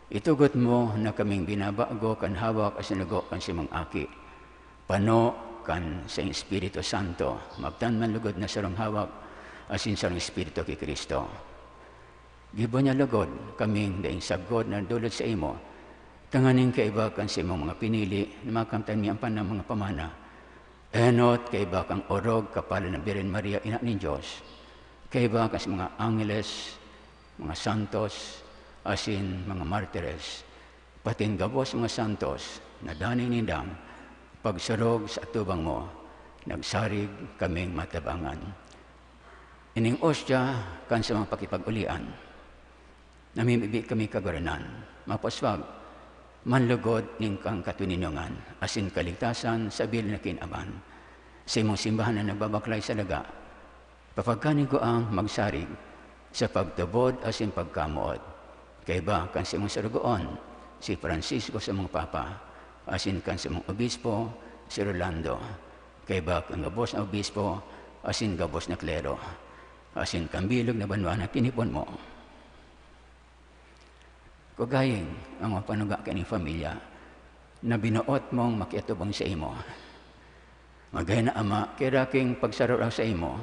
Itugot mo na kaming binabago kan hawak asin nago kan si Mang Aki. Pano kan sa Espiritu Santo, magtanman lugod na sarong hawak, asin sarong Espiritu kay Kristo. Gibo niya lugod, kaming daing sagod na dulot sa imo, tanganing kaiba kan si mga pinili, na makamtan niya ang panang mga pamana. Enot, kaiba kang orog, kapala ng Birhen Maria, ina ni Diyos. Kaiba kas mga angeles, mga santos, asin mga martires. Pating gabos mga santos, na daning nindang, pagsarog sa atubang mo, nagsarig kaming matabangan. Ining ostya, kan sa mga pakipag-ulian, namimibi kami kaguranan, mapaswag, manlugod ning kang katuninungan, asin kaligtasan sa bil na kinaban. Sa imong simbahan na nagbabaklay sa daga, papagkanin ko ang magsarig sa pagtubod asin pagkamuot. Kaya ba, kan sa imong sarugoon, si Francisco sa mga papa, asin kan sa mga obispo, si Rolando, kay ba kang gabos na obispo, asin gabos na klero, asin kang bilog na banwa na tinipon mo. Kugayeng ang mga panuga kaning pamilya, na binuot mong makiatubang sa imo. Magay na ama, kaya king pagsararaw sa imo,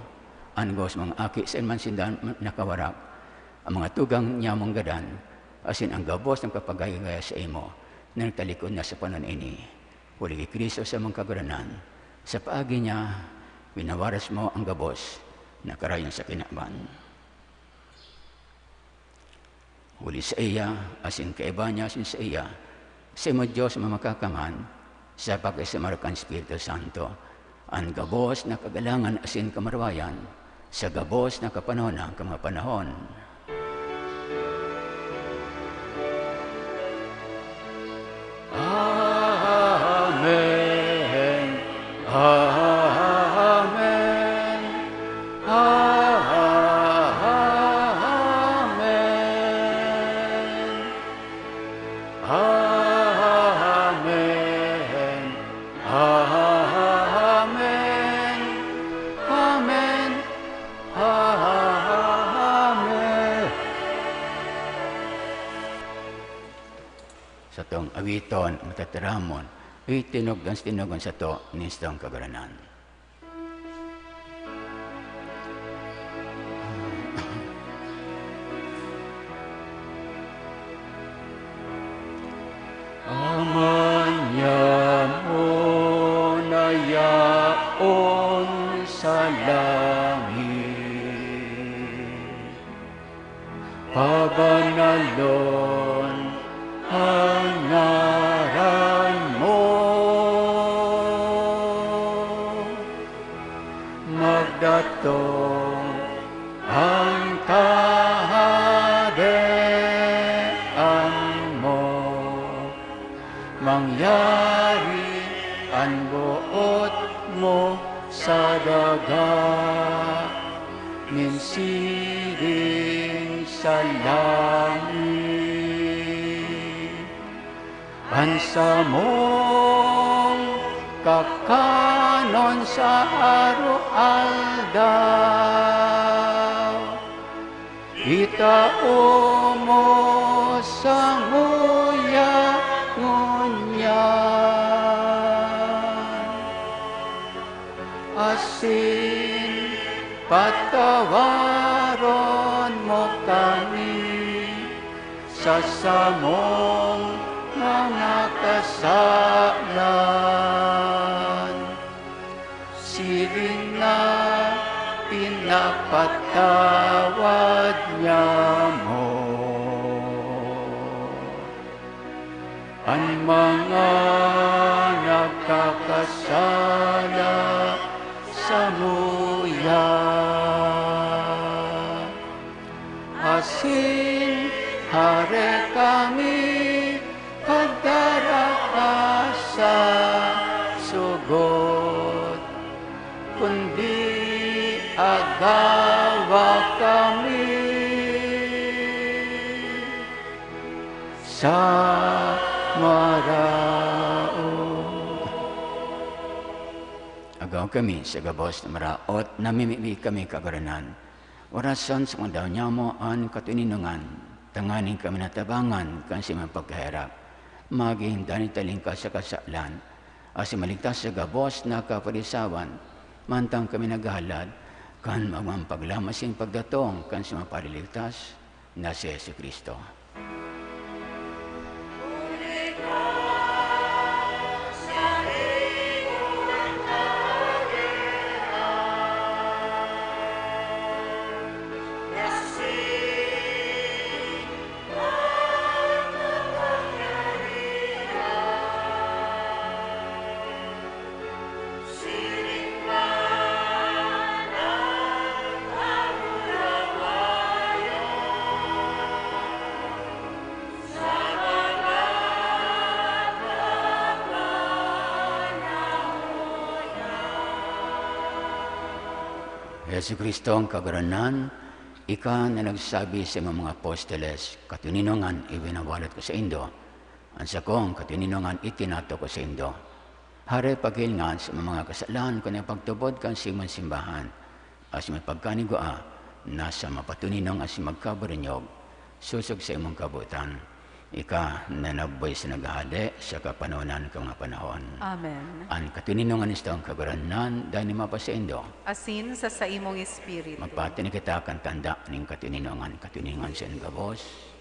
angos mga aki sa ilman sindan nakawarak, ang mga tugang niya mong gadan, asin ang gabos ng kapagayagaya sa imo, na nagtalikod na sa panon ini. Huli kay Kristo sa mga kaguranan, sa paagi niya, binawaras mo ang gabos na karayan sa kinaban. Huli sa iya, asin kaiba niya asin sa iya, sa imo Diyos mamakakaman, sa pagkasamarakan Espiritu Santo, ang gabos na kagalangan asin kamarwayan, sa gabos na kapanahon ng mga panahon. Amen. Amen. Amen. Amen. Amen. Amen. Amen. Sa tong awiton, matataramon, tinogan sa to, nistang kagaranan. Amanya mo na yaon sa langit, pabanalon ang ngaran mo, magdatong ang kaharian mo, mangyari ang buot mo sa daga, minsiring sa langit. Bansa mong kakanon sa araw-aldaw, itao mo sa nguya ngunyan, asin patawaron mo kami sa samong mga kasalan, siring na pinapatawad niya mo ang mga nagkakasala sa muya, asin hare kami pagdaraka sa sugot, kundi agawa kami sa maraot. Agaw kami sa gabos na maraot, namimili kami kagaranan. Orasan sa mga daw niya mo ang katuninungan, tanganin kami natabangan kan si mga pagkahirap. Maging danitaling ka sa kasalan, asi maligtas sa gabos na kapalisawan, mantang kami naghalad, kan magmampaglamasin pagdatong kan sa mapaliligtas na si Yesu Kristo. Yesu Kristo ang kagaranan, ika na nagsabi sa mga apostoles, katuninungan ibinawalat ko sa Indo, Ang sakong katininungan itinato ko sa indo. Hari paghilingan sa mga kasalan ko na pagtubod kang simon simbahan. As may pagkanigua, nasa mapatuninong as magkabarinyog, susog sa imong kabutan. Ika na naboy sa naghahali sa kapanonan ka mga panahon. Amen. Ang katininungan isto ang kaguranan dahil ni mapasaindo. Asin sa imong espiritu. Magpati ni kita kan tanda ning katininungan sa ingabos.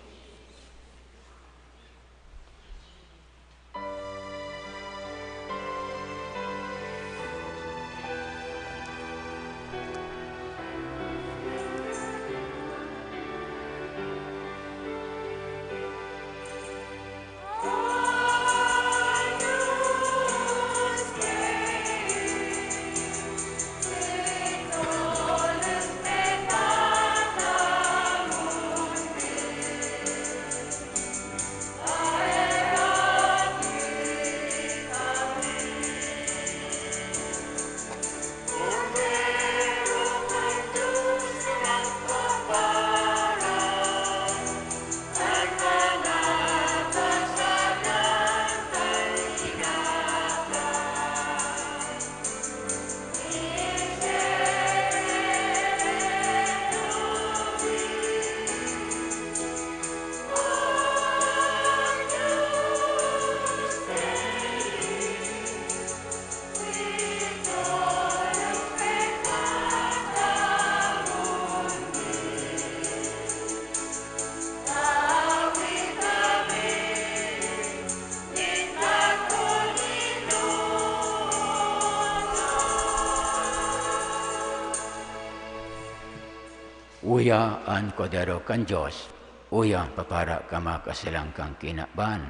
Uya an kodero kan Diyos, uya papara kama kasilang kang kinaban,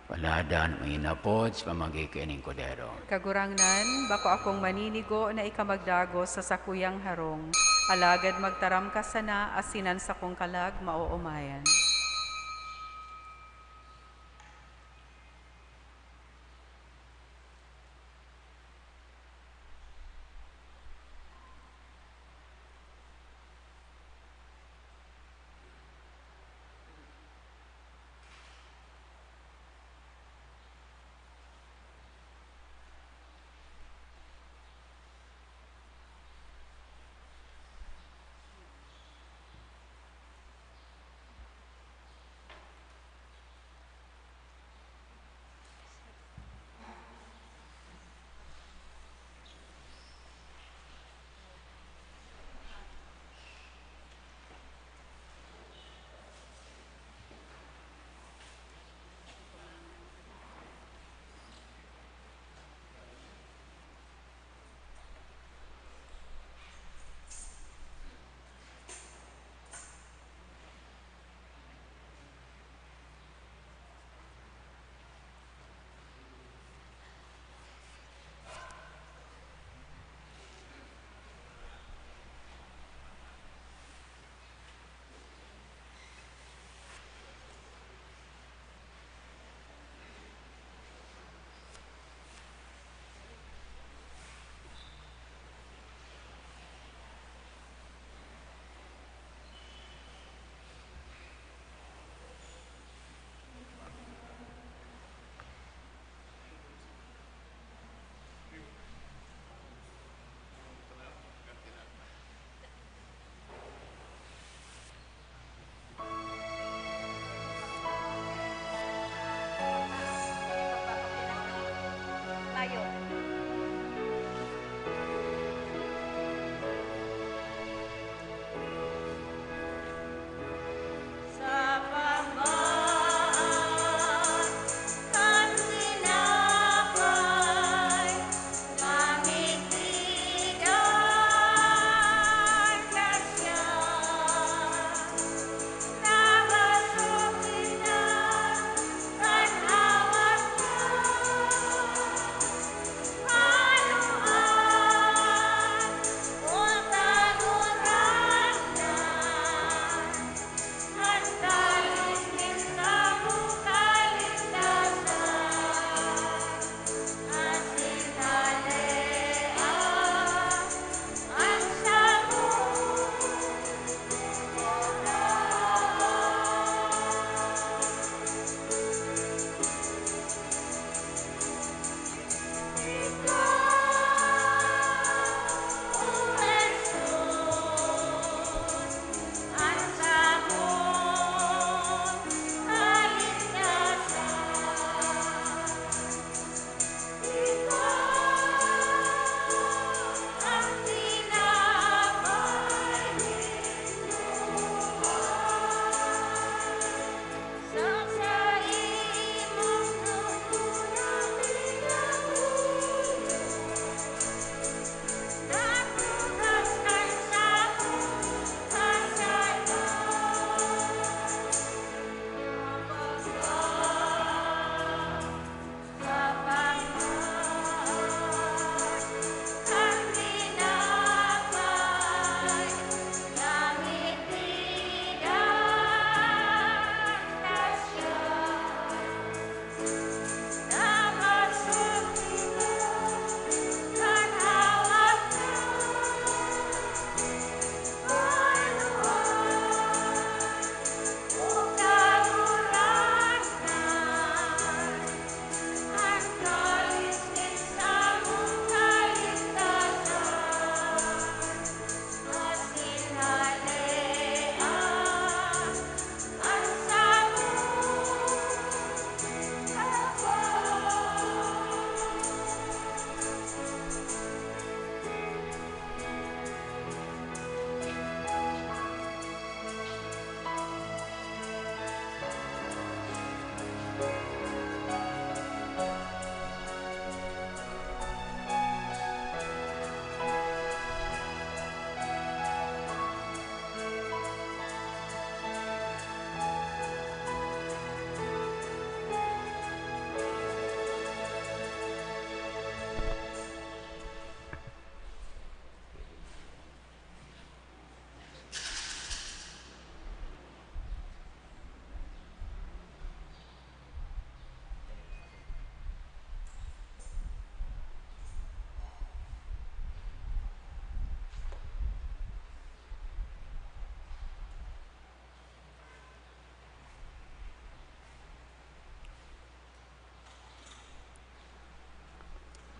paladan mainapod sa pamagikining kodero. Kagurangnan, bako akong maninigo na ikamagdago sa sakuyang harong, alagad magtaram ka sana asinan sa kong kalag mauumayan.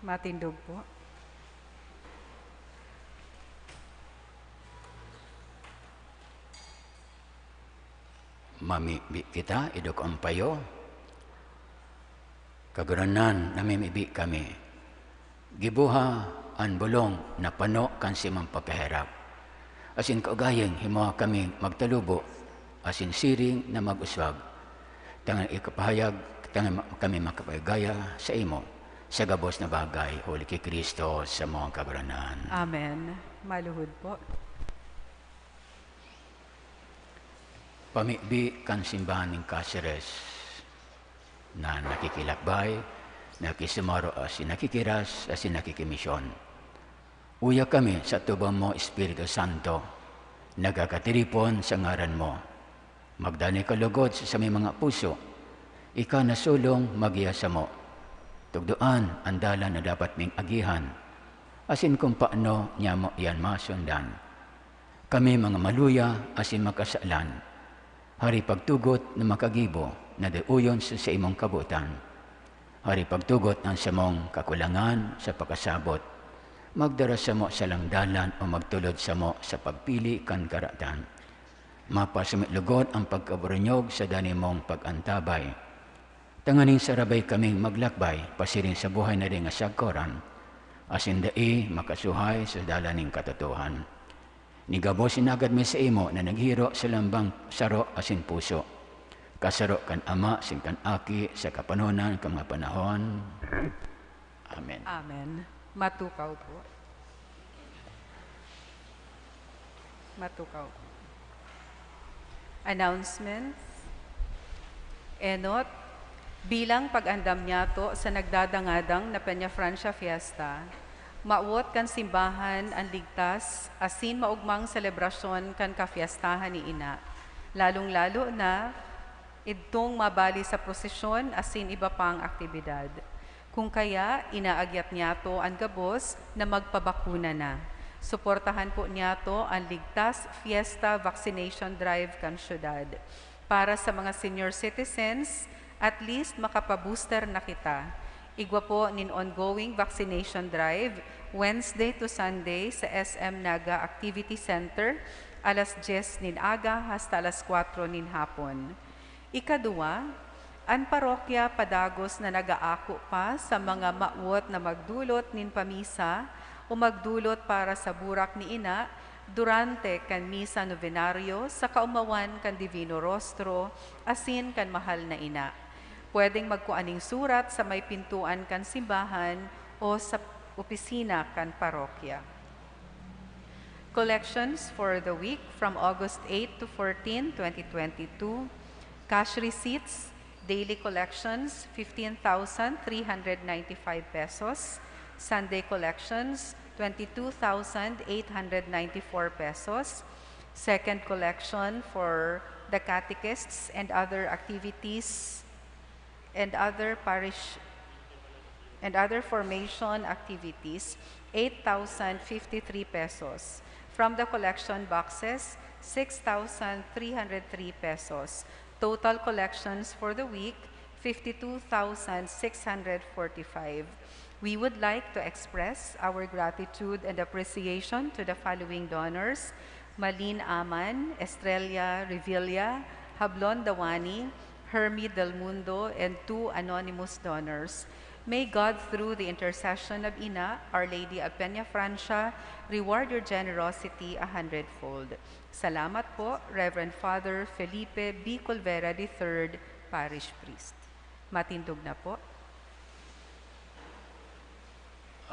Matindog po. Mamibi kita, idok ang payo. Kaguranan, namimibi kami. Gibuha ang bulong na pano kan si mampapahirap. Asin kaugayeng, himuha kami magtalubo, asin siring na mag-uswag. Tangan ikapahayag, tangan kami makapagaya sa imo, sa gabos na bagay, Holy kay Kristo, sa mga kaguranan. Amen. Maluhod po. Pamibi kan simbahan ng Cáceres na nakikilakbay, nakisumaro asin nakikiras, asin nakikimisyon. Uya kami sa tubang mo, Espiritu Santo, nagkakatiripon sa ngaran mo. Magdani kalugod sa aming mga puso, ika na sulong magiyasa mo. Tugduan ang dalan na dapat ming agihan, asin kung paano niya mo yan masundan. Kami mga maluya, asin makasalan, hari pagtugot na makagibo na dayuyon sa imong kabutan. Hari pagtugot ng samong kakulangan sa pagkasabot. Magdara sa mo sa langdalan o magtulod sa mo sa pagpili kan karatan. Mapasumitlugod ang pagkaburunyog sa dani mong pag-antabay. Tanganing sarabay kaming maglakbay, pasirin sa buhay na rin nga sagkoran. Asin dai makasuhay sa dalaning katotohan. Nigabosin agad mi sa imo na naghiro sa lambang saro asin puso. Kasaro kan ama sin kan aki sa kapanunan kang mga panahon. Amen. Amen. Matukaw po. Matukaw po. Announcements. Enot, bilang pag-andam niyato sa nagdadangadang na Peña Francia Fiesta, mauot kan simbahan ang ligtas, asin maugmang selebrasyon kan kafiestahan ni Ina. Lalong-lalo na, itong mabali sa prosesyon, asin iba pang aktibidad. Kung kaya, inaagyat niya to ang gabos na magpabakuna na. Suportahan po niya to ang ligtas fiesta vaccination drive kan syudad. Para sa mga senior citizens, at least makapabooster na kita. Igwa po nin ongoing vaccination drive Wednesday to Sunday sa SM Naga Activity Center alas 10 nin aga hasta alas 4 nin hapon. Ikadua, ang parokya padagos na nagaako pa sa mga mauot na magdulot nin pamisa o magdulot para sa burak ni Ina durante kan misa novenario sa kaumawan kan Divino Rostro asin kan mahal na Ina. Pwedeng magkuaning surat sa may pintuan kan simbahan o sa opisina kan parokya. Collections for the week from August 8 to 14, 2022. Cash receipts, daily collections, 15,395 pesos. Sunday collections, 22,894 pesos. Second collection for the catechists and other activities and other parish and other formation activities, 8,053 pesos. From the collection boxes, 6,303 pesos. Total collections for the week, 52,645. We would like to express our gratitude and appreciation to the following donors: Malin Aman, Estrella Revilla, Hablon Dawani, Hermie Del Mundo, and 2 anonymous donors. May God, through the intercession of Ina, Our Lady of Peña Francia, reward your generosity 100-fold. Salamat po, Reverend Father Felipe B. Colvera III, Parish Priest. Matindog na po.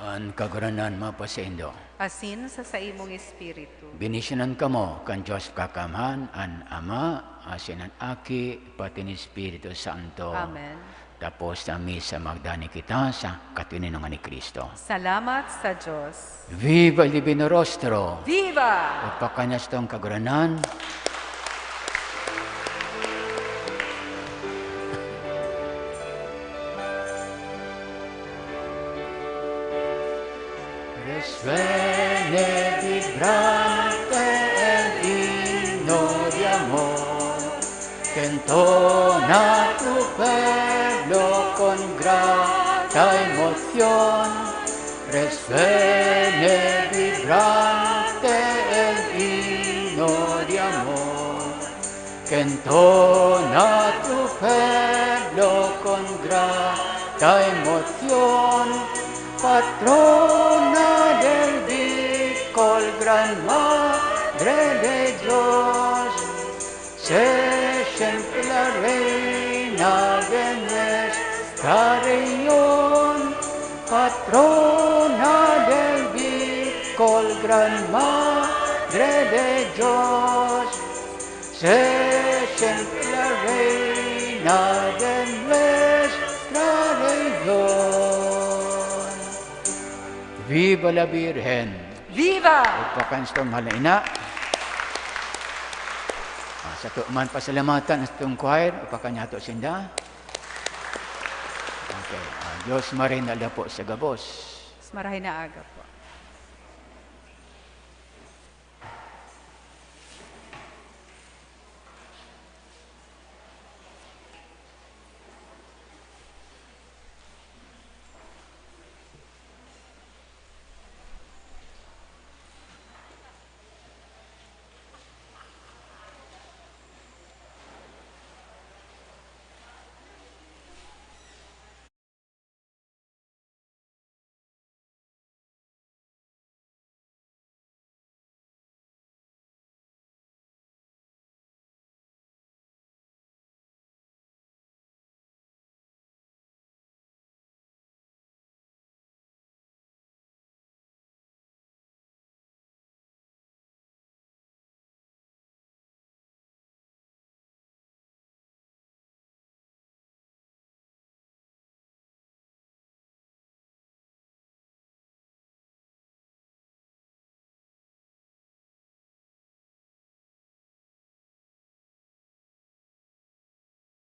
Ang kaguranan mapasendo. Asin sa imong espiritu. Binisyonan kamo kan Diyos kakamhan, an Ama, asin an Aki, pati ni Espiritu Santo. Amen. Tapos na misa magdani kita sa katinunan ni Kristo. Salamat sa Diyos. Viva il Divino Rostro! Viva! Pagpakanyas tong kaguranan. Svene vibrante el himno de amor que entona tu pueblo con grata emoción. res bene vibrante el himno de amor, que entona tu pueblo con grata emoción, patrona del Bicol, gran madre de Dios, sé siempre la reina de nuestra región, patrona del Bicol, gran madre de Dios, sé siempre la reina de nuestra región. Viva la Virgen! Viva! Upakan sa itong halina. Sa tuman pasalamatan sa itong choir, upakan niya ito sinda. Okay. Diyos marin na po sa gabos. Marahin na aga po.